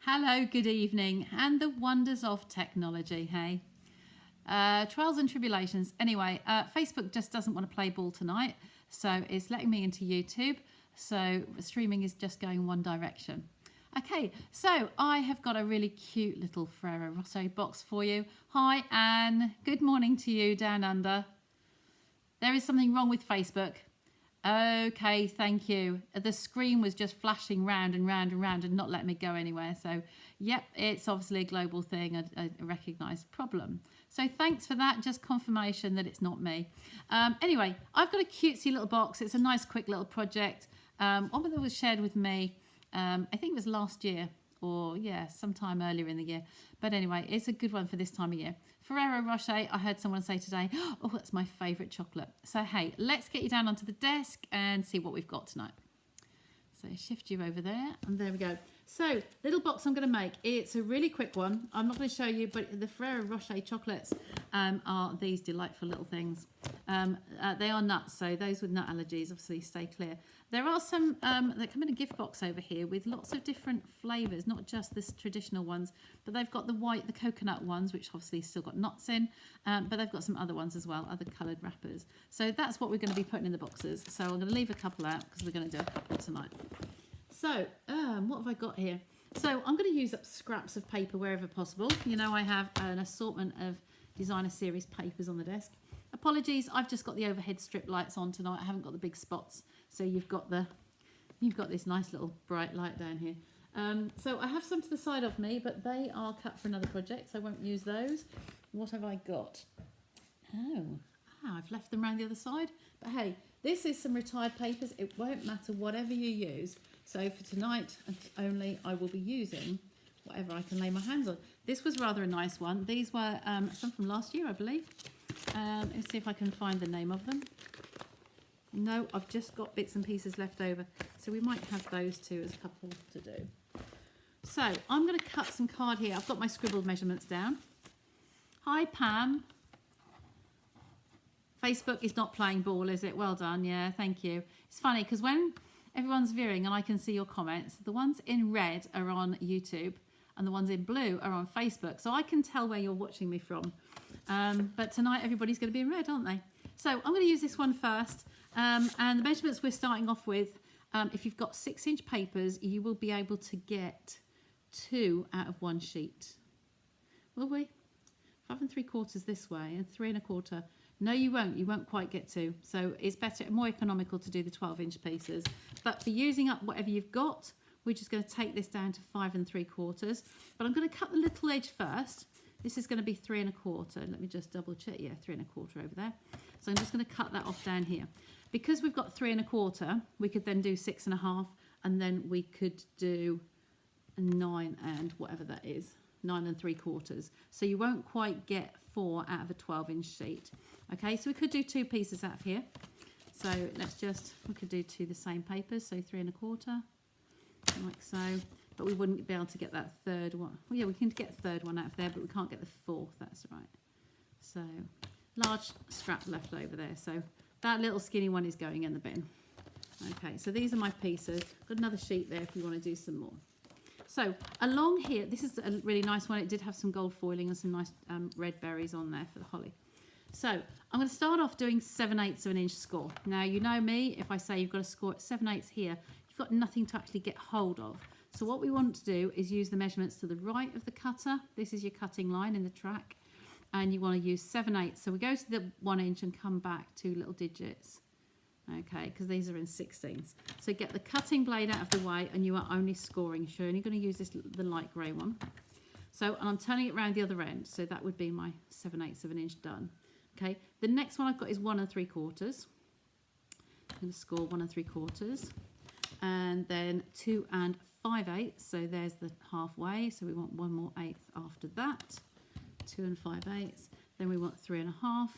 Hello, good evening, and the wonders of technology, hey? Trials and tribulations. Anyway, Facebook just doesn't want to play ball tonight, so it's letting me into YouTube. So streaming is just going one direction. Okay, so I have got a really cute little Ferraro Rosso box for you. Hi, Anne. Good morning to you down under. There is something wrong with Facebook. Okay, thank you. The screen was just flashing round and round and round and not letting me go anywhere. So, yep, it's obviously a global thing, a recognised problem. So thanks for that, just confirmation that it's not me. Anyway, I've got a cutesy little box. It's a nice, quick little project. One that was shared with me, I think it was last year or, yeah, sometime earlier in the year. But anyway, it's a good one for this time of year. Ferraro Rocher, I heard someone say today, oh, that's my favourite chocolate. So, hey, let's get you down onto the desk and see what we've got tonight. So, shift you over there, and there we go. So, little box I'm going to make. It's a really quick one. I'm not going to show you, but the Ferraro Rocher chocolates are these delightful little things. They are nuts, so those with nut allergies, obviously, stay clear. There are some that come in a gift box over here with lots of different flavours, not just the traditional ones, but they've got the coconut ones, which obviously still got nuts in, but they've got some other ones as well, other coloured wrappers. So that's what we're going to be putting in the boxes. So I'm going to leave a couple out because we're going to do a couple tonight. So what have I got here? So I'm going to use up scraps of paper wherever possible. You know, I have an assortment of designer series papers on the desk. Apologies, I've just got the overhead strip lights on tonight. I haven't got the big spots. So you've got this nice little bright light down here. So I have some to the side of me, but they are cut for another project, so I won't use those. What have I got? I've left them around the other side. But hey, this is some retired papers. It won't matter whatever you use. So for tonight only, I will be using whatever I can lay my hands on. This was rather a nice one. These were some from last year, I believe. Let's see if I can find the name of them. No, I've just got bits and pieces left over. So we might have those two as a couple to do. So I'm going to cut some card here. I've got my scribbled measurements down. Hi, Pam. Facebook is not playing ball, is it? Well done. Yeah, thank you. It's funny because when everyone's viewing and I can see your comments, the ones in red are on YouTube and the ones in blue are on Facebook. So I can tell where you're watching me from. But tonight everybody's going to be in red, aren't they? So I'm going to use this one first. And the measurements we're starting off with, if you've got 6-inch papers, you will be able to get 2 out of 1 sheet. Will we? 5 3/4 this way and 3 1/4. No, you won't. You won't quite get 2. So it's better, more economical to do the 12-inch pieces. But for using up whatever you've got, we're just going to take this down to 5 3/4. But I'm going to cut the little edge first. This is going to be 3 1/4. Let me just double check. Yeah, 3 1/4 over there. So I'm just going to cut that off down here. Because we've got 3 1/4, we could then do 6 1/2, and then we could do 9 and whatever that is, 9 3/4. So you won't quite get 4 out of a 12-inch sheet. Okay, so we could do 2 pieces out of here. So we could do 2 the same papers, so 3 1/4, like so. But we wouldn't be able to get that third one. Well, yeah, we can get the third one out of there, but we can't get the fourth, that's right. So large scrap left over there. So that little skinny one is going in the bin. Okay, so these are my pieces. Got another sheet there if you want to do some more. So along here, this is a really nice one. It did have some gold foiling and some nice red berries on there for the holly. So I'm going to start off doing 7/8 of an inch score. Now, you know me, if I say you've got to score at 7/8 here, you've got nothing to actually get hold of. So what we want to do is use the measurements to the right of the cutter. This is your cutting line in the track. And you want to use 7/8. So we go to the 1 inch and come back 2 little digits. Okay, because these are in 16ths. So get the cutting blade out of the way and you are only scoring. You're only going to use the light grey one. So and I'm turning it around the other end. So that would be my 7/8 of an inch done. Okay, the next one I've got is 1 3/4. I'm going to score 1 3/4. And then 2 5/8. So there's the halfway. So we want 1 more eighth after that. 2 5/8. Then we want 3 1/2.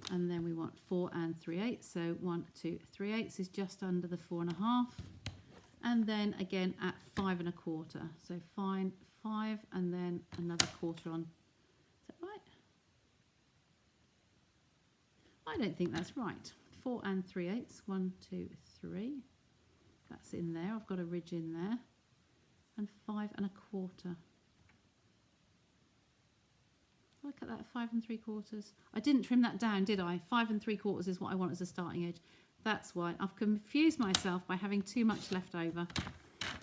And then we want 4 3/8. So 1 2 3/8 is just under the 4 1/2. And then again at 5 1/4. So find 5 and then another quarter on. Is that right? I don't think that's right. 4 3/8. 1 2 3. That's in there. I've got a ridge in there. and 5 1/4. Look at that, 5 3/4. I didn't trim that down, did I? 5 3/4 is what I want as a starting edge. That's why I've confused myself by having too much left over.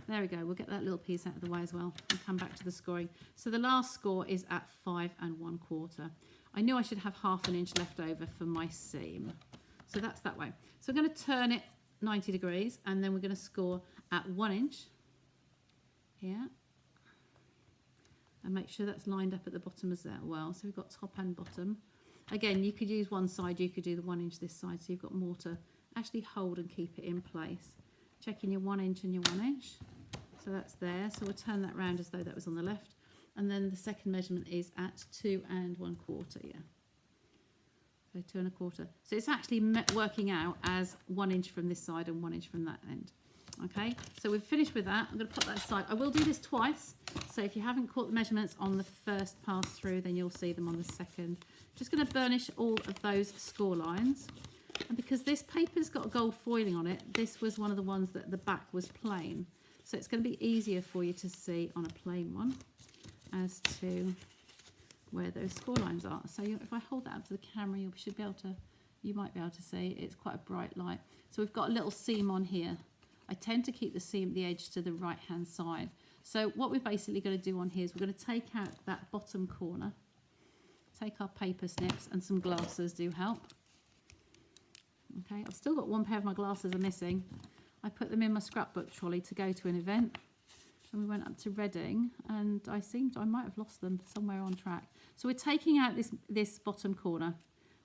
There we go. We'll get that little piece out of the way as well and come back to the scoring. So the last score is at 5 1/4. I knew I should have 1/2 inch left over for my seam. So that's that way. So I'm going to turn it 90 degrees and then we're going to score at 1 inch here. And make sure that's lined up at the bottom as well. So we've got top and bottom. Again, you could use one side, you could do the 1 inch this side, so you've got more to actually hold and keep it in place. Checking your 1 inch and your 1 inch. So that's there. So we'll turn that round as though that was on the left. And then the second measurement is at 2 1/4, yeah. So 2 1/4. So it's actually working out as 1 inch from this side and 1 inch from that end. Okay, so we've finished with that. I'm going to put that aside. I will do this twice. So if you haven't caught the measurements on the first pass through, then you'll see them on the second. Just going to burnish all of those score lines. And because this paper's got gold foiling on it, this was one of the ones that the back was plain. So it's going to be easier for you to see on a plain one as to where those score lines are. So if I hold that up to the camera, you might be able to see it's quite a bright light. So we've got a little seam on here. I tend to keep the seam, the edge to the right hand side. So what we're basically going to do on here is we're going to take out that bottom corner, take our paper snips, and some glasses do help. Okay, I've still got one pair of my glasses are missing. I put them in my scrapbook trolley to go to an event, and we went up to Reading, and I might have lost them somewhere on track. So we're taking out this bottom corner.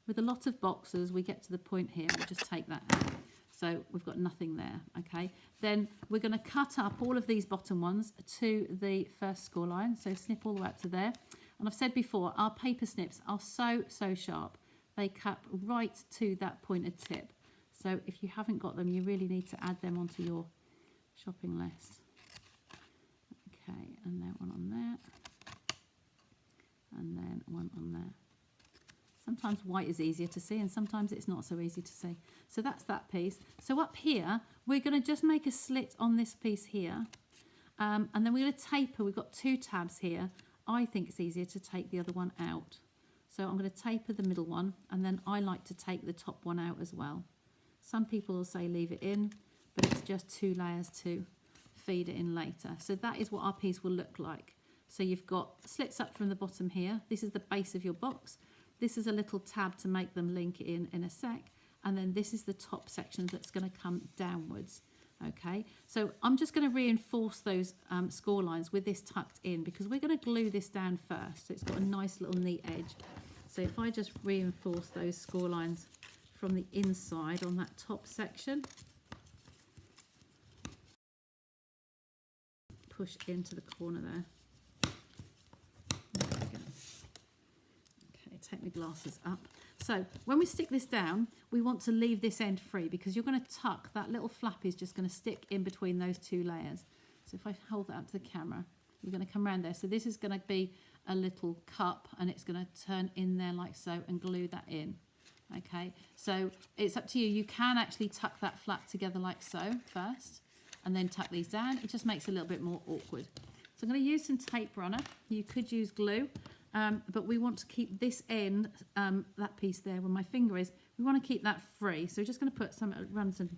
With a lot of boxes, we get to the point here, we'll just take that out. So we've got nothing there, okay? Then we're going to cut up all of these bottom ones to the first score line. So snip all the way up to there. And I've said before, our paper snips are so sharp. They cut right to that pointed tip. So if you haven't got them, you really need to add them onto your shopping list. Okay, and then one on there. And then one on there. Sometimes white is easier to see and sometimes it's not so easy to see. So that's that piece. So up here, we're going to just make a slit on this piece here. And then we're going to taper. We've got 2 tabs here. I think it's easier to take the other one out. So I'm going to taper the middle one and then I like to take the top one out as well. Some people will say leave it in, but it's just 2 layers to feed it in later. So that is what our piece will look like. So you've got slits up from the bottom here. This is the base of your box. This is a little tab to make them link in a sec. And then this is the top section that's going to come downwards. Okay, so I'm just going to reinforce those score lines with this tucked in because we're going to glue this down first. So it's got a nice little neat edge. So if I just reinforce those score lines from the inside on that top section, push into the corner there. There we go. Okay, take my glasses up. So when we stick this down, we want to leave this end free because you're going to tuck, that little flap is just going to stick in between those 2 layers. So if I hold that up to the camera, you're going to come around there. So this is going to be a little cup and it's going to turn in there like so and glue that in. Okay, so it's up to you. You can actually tuck that flap together like so first and then tuck these down. It just makes it a little bit more awkward. So I'm going to use some tape runner. You could use glue. But we want to keep this end, that piece there where my finger is, we want to keep that free. So we're just going to put run some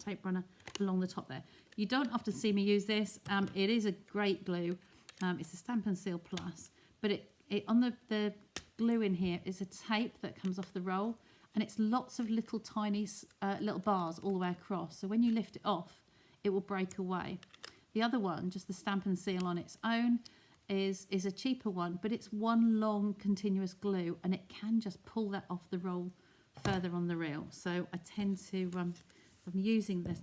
tape runner along the top there. You don't often see me use this. It is a great glue. It's a Stamp and Seal Plus. But on the glue in here is a tape that comes off the roll. And it's lots of little tiny little bars all the way across. So when you lift it off, it will break away. The other one, just the Stamp and Seal on its own, is a cheaper one, but it's one long continuous glue and it can just pull that off the roll further on the reel. So I tend to, if I'm using this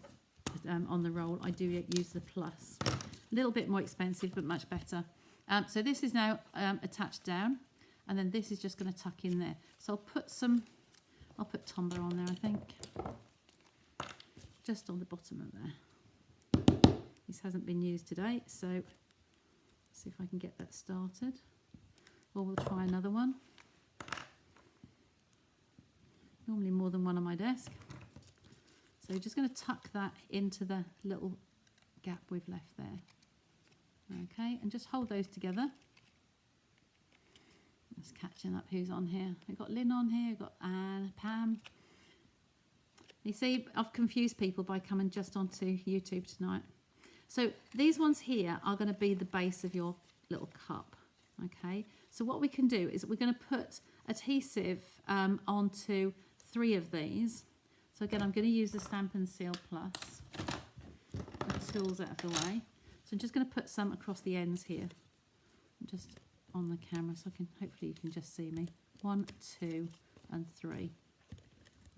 on the roll, I do use the Plus. A little bit more expensive, but much better. So this is now attached down and then this is just going to tuck in there. So I'll put Tombow on there, I think. Just on the bottom of there. This hasn't been used today, so see if I can get that started, or we'll try another one. Normally more than one on my desk. So just going to tuck that into the little gap we've left there. Okay, and just hold those together. Just catching up who's on here. We've got Lynn on here, we've got Anne, Pam. You see, I've confused people by coming just onto YouTube tonight. So these ones here are going to be the base of your little cup. Okay, so what we can do is we're going to put adhesive onto 3 of these. So again, I'm going to use the Stamp and Seal Plus. The tools out of the way. So I'm just going to put some across the ends here. Just on the camera, so I can, hopefully you can just see me. 1, 2, and 3.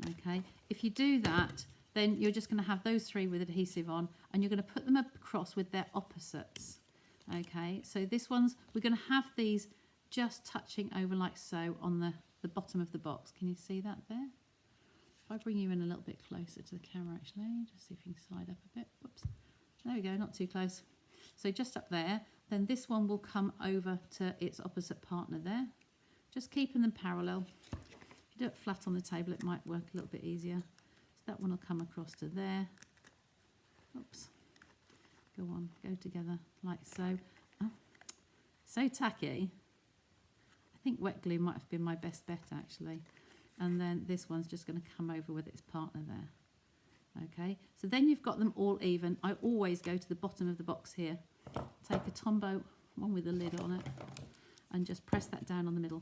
Okay, if you do that, then you're just going to have those 3 with adhesive on, and you're going to put them across with their opposites. Okay, so this one's, we're going to have these just touching over like so on the bottom of the box. Can you see that there? If I bring you in a little bit closer to the camera, actually, just see if you can slide up a bit. Whoops. There we go, not too close. So just up there, then this one will come over to its opposite partner there. Just keeping them parallel. If you do it flat on the table, it might work a little bit easier. So that one will come across to there. Oops. Go on, go together like so. Oh, so tacky. I think wet glue might have been my best bet actually. And then this one's just going to come over with its partner there. Okay, so then you've got them all even. I always go to the bottom of the box here. Take a Tombow, one with a lid on it, and just press that down on the middle.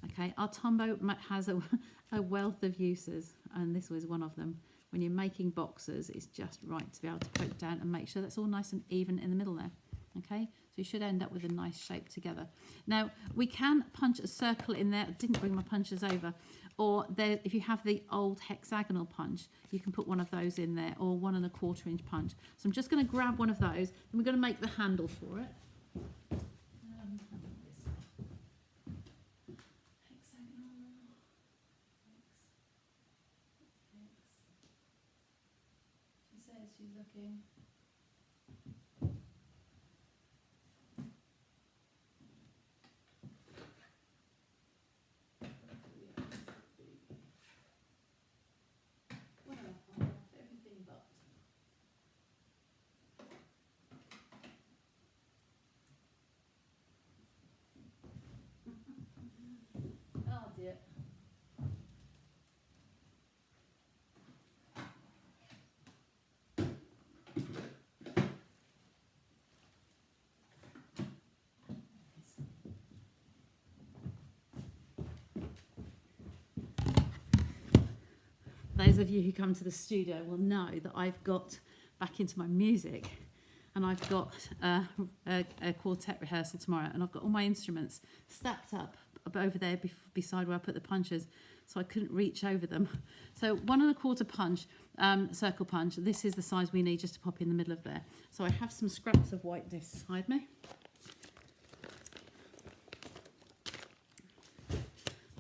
Okay, our Tombow has a wealth of uses, and this was one of them. When you're making boxes, it's just right to be able to poke down and make sure that's all nice and even in the middle there. Okay, so you should end up with a nice shape together. Now, we can punch a circle in there. I didn't bring my punches over. Or there, if you have the old hexagonal punch, you can put one of those in there, or 1 1/4 inch punch. So I'm just going to grab one of those, and we're going to make the handle for it. She says she's looking. Oh dear. Those of you who come to the studio will know that I've got back into my music, and I've got a quartet rehearsal tomorrow, and I've got all my instruments stacked up over there beside where I put the punches, so I couldn't reach over them. So 1 1/4 punch, circle punch. This is the size we need just to pop in the middle of there. So I have some scraps of white disc beside me.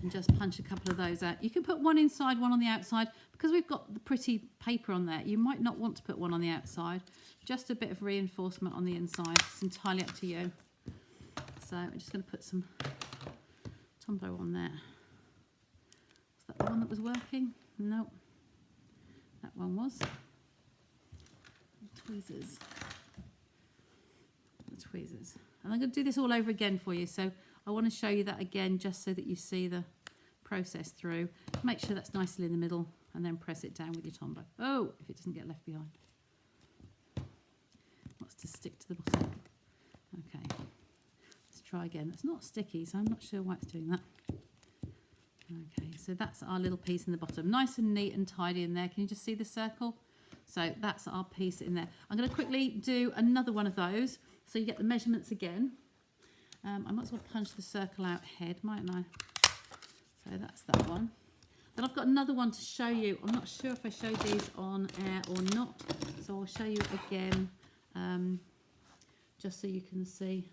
And just punch a couple of those out. You can put 1 inside, 1 on the outside. Because we've got the pretty paper on there, you might not want to put 1 on the outside. Just a bit of reinforcement on the inside. It's entirely up to you. So I'm just going to put some Tombow on there. Was that the one that was working? No. That one was. Tweezers. The tweezers. And I'm going to do this all over again for you. So I want to show you that again just so that you see the process through. Make sure that's nicely in the middle, and then press it down with your Tombow. Oh, if it doesn't get left behind. Wants to stick to the bottom. Okay, let's try again. It's not sticky, so I'm not sure why it's doing that. Okay, so that's our little piece in the bottom. Nice and neat and tidy in there. Can you just see the circle? So that's our piece in there. I'm going to quickly do another one of those so you get the measurements again. I might as well punch the circle out ahead, mightn't I? So that's that one. Then I've got another one to show you. I'm not sure if I showed these on air or not, so I'll show you again, just so you can see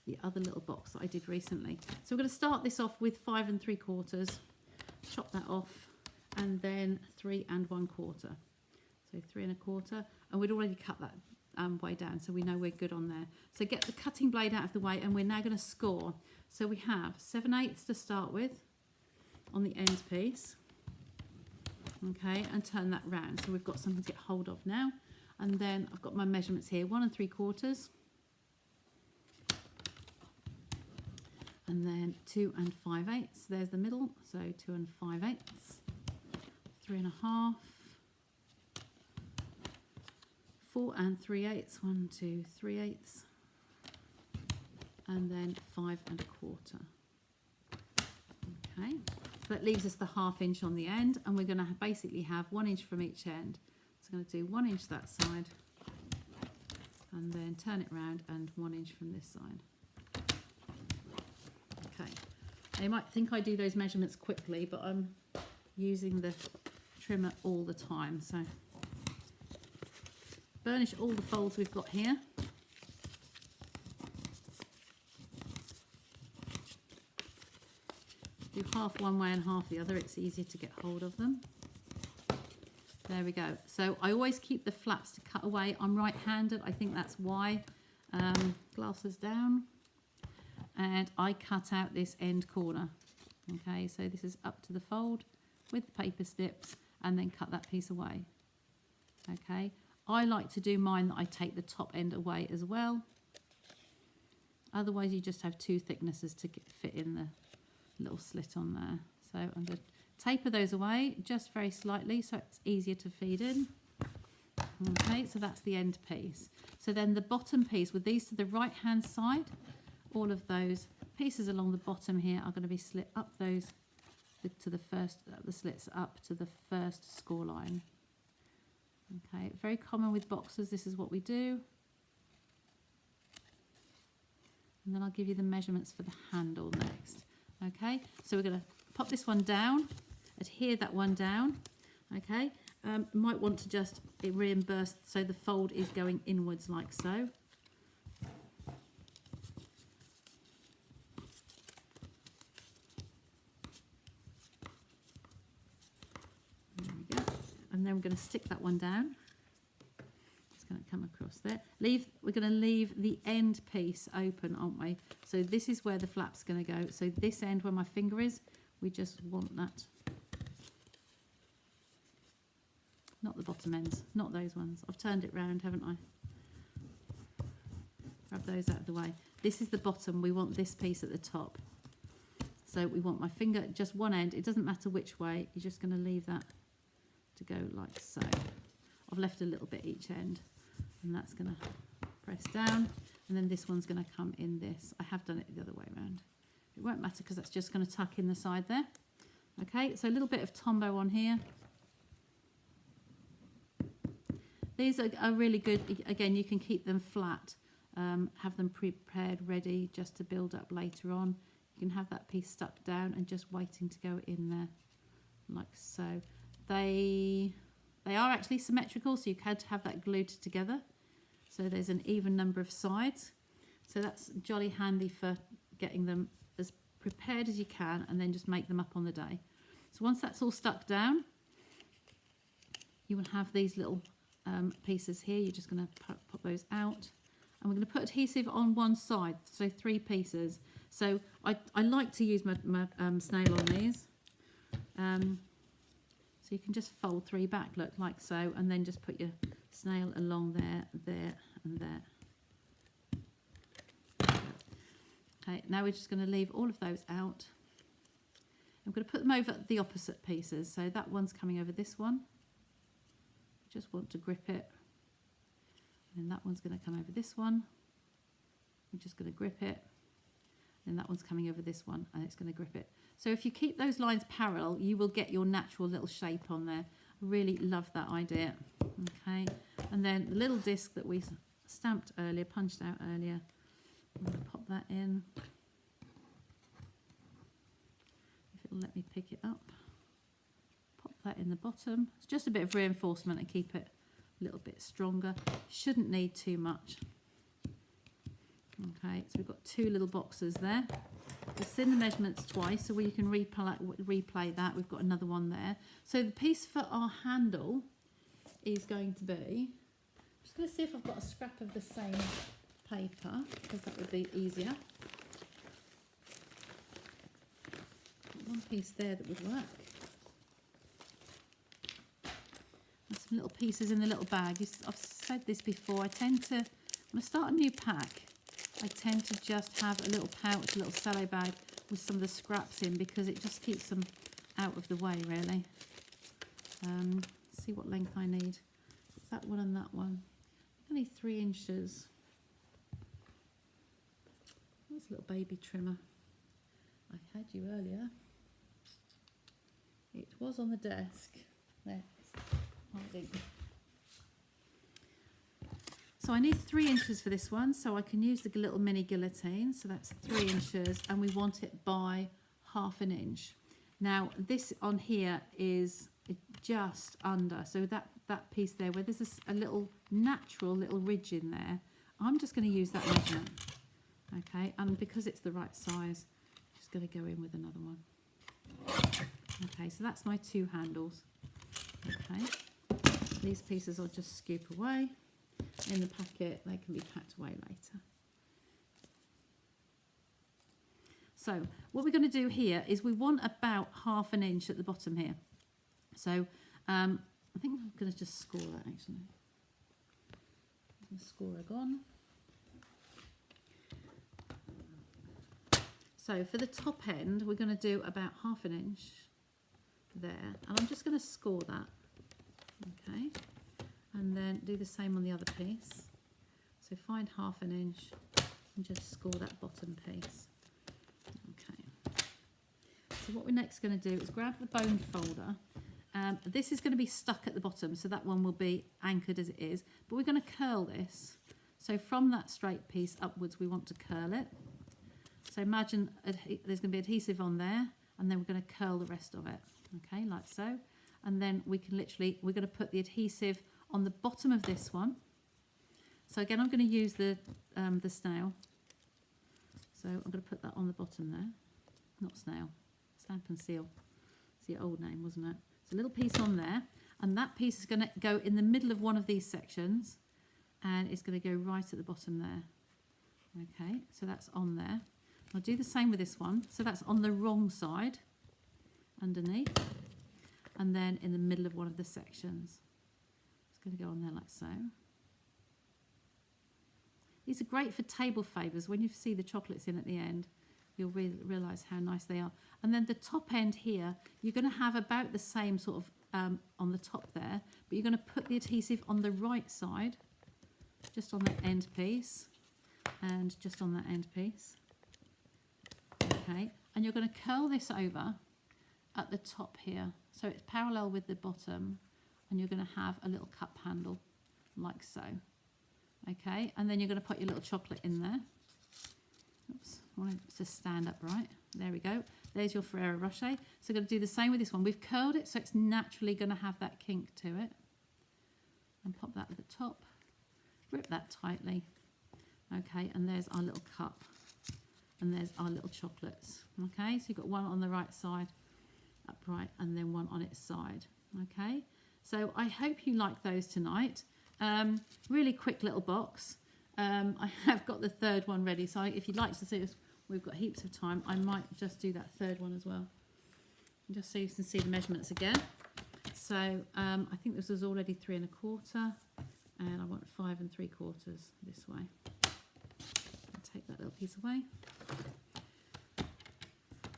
the other little box that I did recently. So we're going to start this off with 5 3/4, chop that off, and then 3 1/4. So 3 1/4, and we'd already cut that way down, so we know we're good on there. So get the cutting blade out of the way, and we're now going to score. So we have 7/8 to start with on the end piece, okay, and turn that round. So we've got something to get hold of now. And then I've got my measurements here: 1 3/4, And then 2 5/8. There's the middle. So 2 5/8. 3 1/2. 4 3/8. 1 2 3/8. And then 5 1/4. Okay, so that leaves us the 1/2 inch on the end, and we're going to basically have 1 inch from each end. So I'm going to do 1 inch that side, and then turn it round, and 1 inch from this side. Okay, now you might think I do those measurements quickly, but I'm using the trimmer all the time. So burnish all the folds we've got here. Do half one way and half the other, it's easier to get hold of them. There we go. So I always keep the flaps to cut away. I'm right-handed, I think that's why. Glasses down. And I cut out this end corner. Okay, so this is up to the fold with the paper snips, and then cut that piece away. Okay, I like to do mine that I take the top end away as well. Otherwise you just have 2 thicknesses to fit in the little slit on there. So I'm going to taper those away just very slightly so it's easier to feed in. Okay, so that's the end piece. So then the bottom piece, with these to the right hand side, all of those pieces along the bottom here are going to be slit up those to the first, the slits up to the first score line. Okay, very common with boxes, this is what we do. And then I'll give you the measurements for the handle next. Okay, so we're going to pop this one down, adhere that one down. Okay, might want to just reimburse so the fold is going inwards like so. There we go. And then we're going to stick that one down. Going to come across there. We're going to leave the end piece open, aren't we? So this is where the flap's going to go. So this end where my finger is, we just want that. Not the bottom ends, not those ones. I've turned it round, haven't I? Grab those out of the way. This is the bottom. We want this piece at the top. So we want my finger just one end. It doesn't matter which way. You're just going to leave that to go like so. I've left a little bit each end. And that's going to press down, and then this one's going to come in this. I have done it the other way around. It won't matter because that's just going to tuck in the side there. Okay, so a little bit of Tombow on here. These are really good. Again, you can keep them flat, have them prepared, ready just to build up later on. You can have that piece stuck down and just waiting to go in there, like so. They are actually symmetrical, so you can have that glued together. So there's an even number of sides. So that's jolly handy for getting them as prepared as you can, and then just make them up on the day. So once that's all stuck down, you will have these little pieces here. You're just going to pop those out. And we're going to put adhesive on one side, so 3 pieces. So I like to use my snail on these. So you can just fold 3 back, look, like so, and then just put your snail along there, there, and there. Okay, now we're just going to leave all of those out. I'm going to put them over the opposite pieces. So that one's coming over this one. Just want to grip it. And then that one's going to come over this one. I'm just going to grip it. And that one's coming over this one, and it's going to grip it. So if you keep those lines parallel, you will get your natural little shape on there. I really love that idea. Okay, and then the little disc that we stamped earlier, punched out earlier, I'm going to pop that in. If it'll let me pick it up. Pop that in the bottom. It's just a bit of reinforcement and keep it a little bit stronger. Shouldn't need too much. Okay, so we've got 2 little boxes there. We've seen the measurements twice, so we can replay that. We've got another one there. So the piece for our handle is going to be, I'm just going to see if I've got a scrap of the same paper, because that would be easier. One piece there that would work. And some little pieces in the little bag. I've said this before, I tend to, when I start a new pack, I tend to just have a little pouch, a little cello bag with some of the scraps in, because it just keeps them out of the way, really. See what length I need. That one and that one. I need 3 inches. That's a little baby trimmer. I had you earlier. It was on the desk. There, hiding. So I need 3 inches for this one, so I can use the little mini guillotine. So that's 3 inches, and we want it by 1/2 inch. Now this on here is just under, so that piece there where there's a little natural little ridge in there, I'm just going to use that measurement. Okay, and because it's the right size, I'm just going to go in with another one. Okay, so that's my 2 handles. Okay, these pieces I'll just scoop away in the packet. They can be packed away later. So what we're going to do here is we want about 1/2 inch at the bottom here. So I think I'm going to just score that actually. The scorer gone. So for the top end, we're going to do about 1/2 inch there, and I'm just going to score that. Okay, and then do the same on the other piece. So find 1/2 inch and just score that bottom piece. Okay. So what we're next going to do is grab the bone folder. This is going to be stuck at the bottom, so that one will be anchored as it is, but we're going to curl this. So from that straight piece upwards, we want to curl it. So imagine there's going to be adhesive on there, and then we're going to curl the rest of it. Okay, like so. And then we can we're going to put the adhesive on the bottom of this one. So again, I'm going to use the snail. So I'm going to put that on the bottom there. Not snail, stamp and seal. It's the old name, wasn't it? So a little piece on there, and that piece is going to go in the middle of one of these sections, and it's going to go right at the bottom there. Okay, so that's on there. I'll do the same with this one. So that's on the wrong side, underneath, and then in the middle of one of the sections. It's going to go on there like so. These are great for table favours. When you see the chocolates in at the end, you'll realise how nice they are. And then the top end here, you're going to have about the same sort of on the top there, but you're going to put the adhesive on the right side, just on the end piece, and just on that end piece. Okay, and you're going to curl this over at the top here, so it's parallel with the bottom, and you're going to have a little cup handle like so. Okay, and then you're going to put your little chocolate in there. Oops, I want it to stand upright. There we go. There's your Ferraro Rocher. So we're going to do the same with this one. We've curled it, so it's naturally going to have that kink to it. And pop that at the top. Grip that tightly. Okay, and there's our little cup. And there's our little chocolates. Okay, so you've got one on the right side, upright, and then one on its side. Okay, so I hope you like those tonight. Really quick little box. I have got the third one ready, so if you'd like to see us, we've got heaps of time. I might just do that third one as well, just so you can see the measurements again. So I think this was already 3 1/4, and I want 5 3/4 this way. I'll take that little piece away.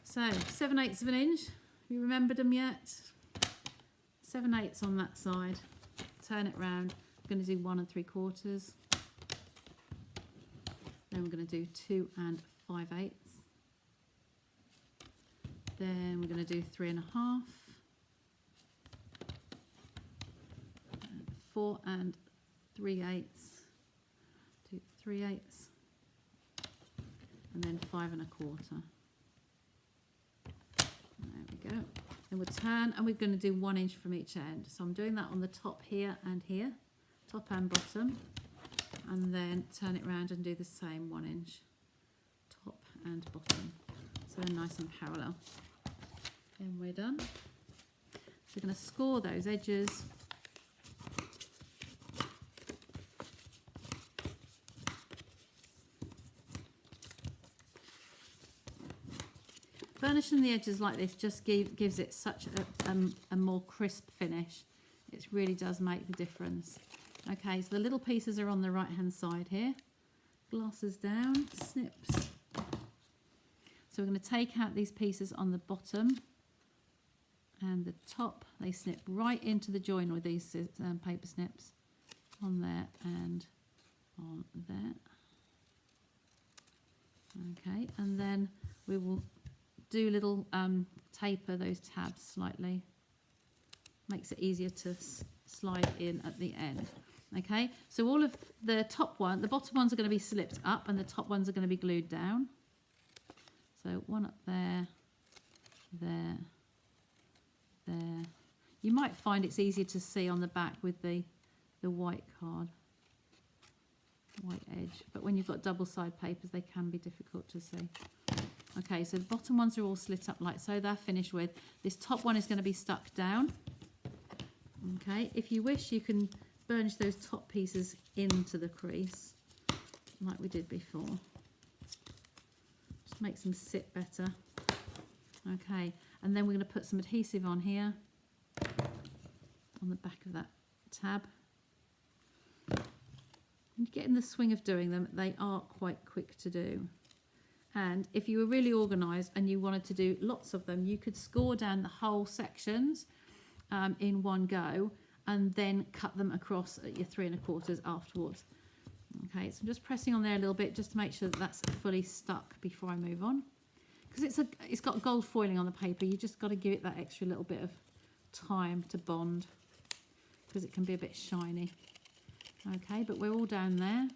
So 7/8 of an inch. You remembered them yet? 7/8 on that side. Turn it round. I'm going to do 1 3/4. Then we're going to do 2 5/8. Then we're going to do 3 1/2. 4 3/8. Do 3/8. And then 5 1/4. There we go. Then we'll turn, and we're going to do 1 inch from each end. So I'm doing that on the top here and here, top and bottom, and then turn it around and do the same 1 inch, top and bottom. So they're nice and parallel. And we're done. So we're going to score those edges. Burnishing the edges like this just gives it such a more crisp finish. It really does make the difference. Okay, so the little pieces are on the right hand side here. glasses down, snips. So we're going to take out these pieces on the bottom and the top. They snip right into the join with these paper snips on there and on there. Okay, and then we will do a little taper those tabs slightly. Makes it easier to slide in at the end. Okay, so all of the bottom ones are going to be slipped up and the top ones are going to be glued down. So one up there, there, there. You might find it's easier to see on the back with the white card, white edge, but when you've got double side papers they can be difficult to see. Okay, so the bottom ones are all slit up like so, they're finished with. This top one is going to be stuck down. Okay, if you wish you can burnish those top pieces into the crease like we did before. Just makes them sit better. Okay, and then we're going to put some adhesive on here on the back of that tab. When you get in the swing of doing them, they are quite quick to do. And if you were really organised and you wanted to do lots of them, you could score down the whole sections in one go and then cut them across at your 3 1/4 afterwards. Okay, so I'm just pressing on there a little bit just to make sure that that's fully stuck before I move on. Because it's got gold foiling on the paper, you just got to give it that extra little bit of time to bond because it can be a bit shiny. Okay, but we're all down there.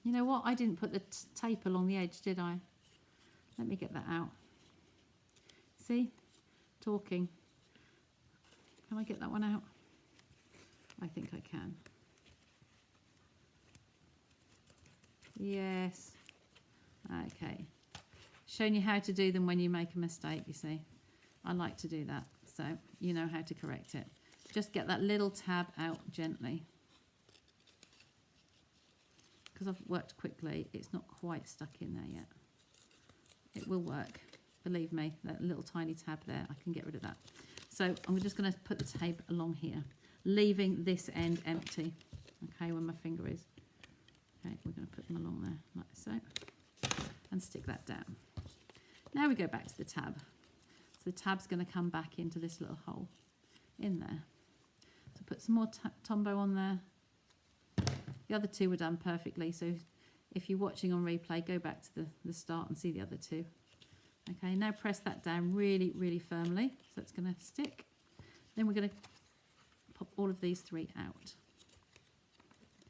You know what? I didn't put the tape along the edge, did I? Let me get that out. See? Talking. Can I get that one out? I think I can. Yes. Okay. Showing you how to do them when you make a mistake, you see. I like to do that, so you know how to correct it. Just get that little tab out gently. Because I've worked quickly, it's not quite stuck in there yet. It will work, believe me. That little tiny tab there, I can get rid of that. So I'm just going to put the tape along here, leaving this end empty, okay, where my finger is. Okay, we're going to put them along there like so and stick that down. Now we go back to the tab. So the tab's going to come back into this little hole in there. So put some more Tombow on there. The other two were done perfectly, so if you're watching on replay, go back to the start and see the other two. Okay, now press that down really, really firmly, so it's going to stick. Then we're going to pop all of these 3 out.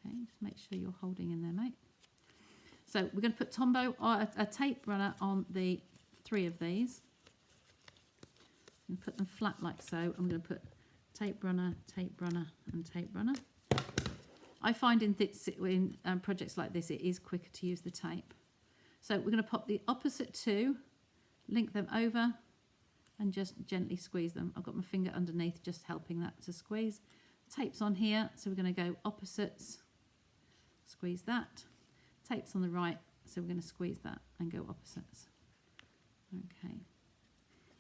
Okay, just make sure you're holding in there, mate. So we're going to put Tombow, a tape runner on the 3 of these. And put them flat like so. I'm going to put tape runner, and tape runner. I find in projects like this, it is quicker to use the tape. So we're going to pop the opposite 2, link them over, and just gently squeeze them. I've got my finger underneath, just helping that to squeeze. Tape's on here, so we're going to go opposites, squeeze that. Tape's on the right, so we're going to squeeze that and go opposites. Okay.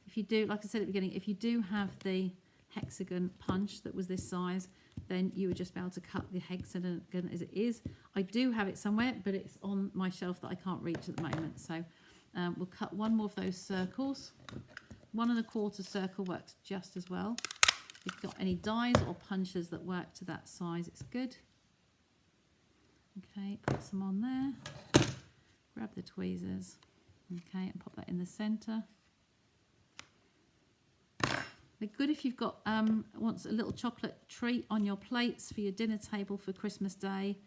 If you do, like I said at the beginning, if you do have the hexagon punch that was this size, then you would just be able to cut the hexagon as it is. I do have it somewhere, but it's on my shelf that I can't reach at the moment. So we'll cut one more of those circles. 1 1/4 circle works just as well. If you've got any dies or punches that work to that size, it's good. Okay, put some on there. Grab the tweezers. Okay, and pop that in the centre. They're good if you've got wants a little chocolate treat on your plates for your dinner table for Christmas Day.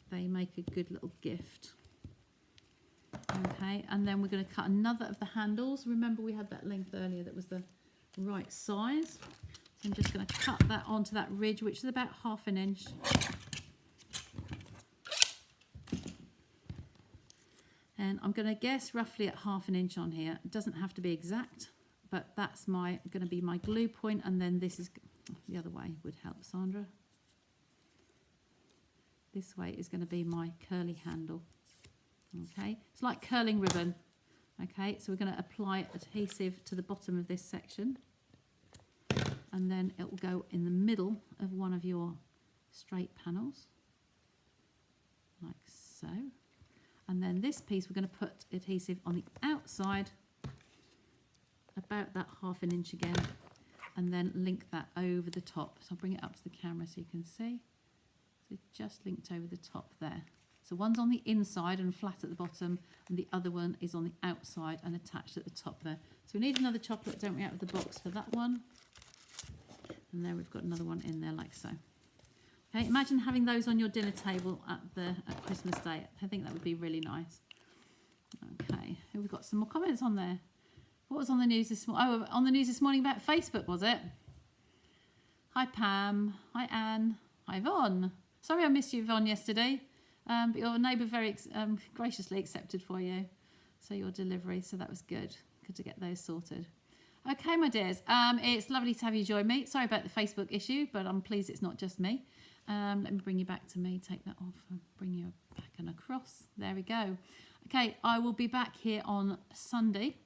They make a good little gift. Okay, and then we're going to cut another of the handles. Remember we had that length earlier that was the right size. So I'm just going to cut that onto that ridge, which is about 1/2 inch. And I'm going to guess roughly at 1/2 inch on here. It doesn't have to be exact, but that's going to be my glue point, and then this is the other way would help, Sandra. This way is going to be my curly handle. Okay, it's like curling ribbon. Okay, so we're going to apply adhesive to the bottom of this section, and then it will go in the middle of one of your straight panels. like so. And then this piece, we're going to put adhesive on the outside, about that 1/2 inch again, and then link that over the top. So I'll bring it up to the camera so you can see. So just linked over the top there. So one's on the inside and flat at the bottom, and the other one is on the outside and attached at the top there. So we need another chocolate, don't we, out of the box for that one. And there we've got another one in there like so. Okay, imagine having those on your dinner table at Christmas Day. I think that would be really nice. Okay, we've got some more comments on there. What was on the news this morning? Oh, on the news this morning about Facebook, was it? Hi Pam, hi Anne, hi Yvonne. Sorry I missed you, Yvonne, yesterday. But your neighbour very graciously accepted for you. So your delivery, so that was good. Good to get those sorted. Okay, my dears, it's lovely to have you join me. Sorry about the Facebook issue, but I'm pleased it's not just me. Let me bring you back to me, take that off and bring you back and across. There we go. Okay, I will be back here on Sunday.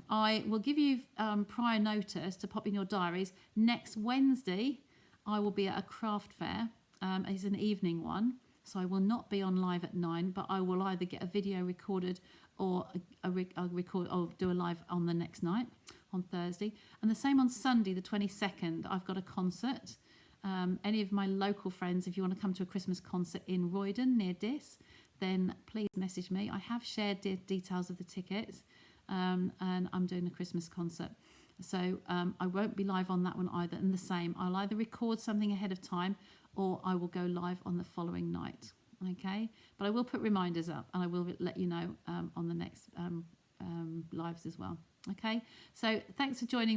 I will give you prior notice to pop in your diaries. Next Wednesday, I will be at a craft fair. It's an evening one, so I will not be on live at 9, but I will either get a video recorded or I'll do a live on the next night, on Thursday. And the same on Sunday, the 22nd, I've got a concert. Any of my local friends, if you want to come to a Christmas concert in Roydon near Diss, then please message me. I have shared details of the tickets, and I'm doing a Christmas concert. So I won't be live on that one either. And the same, I'll either record something ahead of time or I will go live on the following night. Okay, but I will put reminders up and I will let you know on the next lives as well. Okay, so thanks for joining.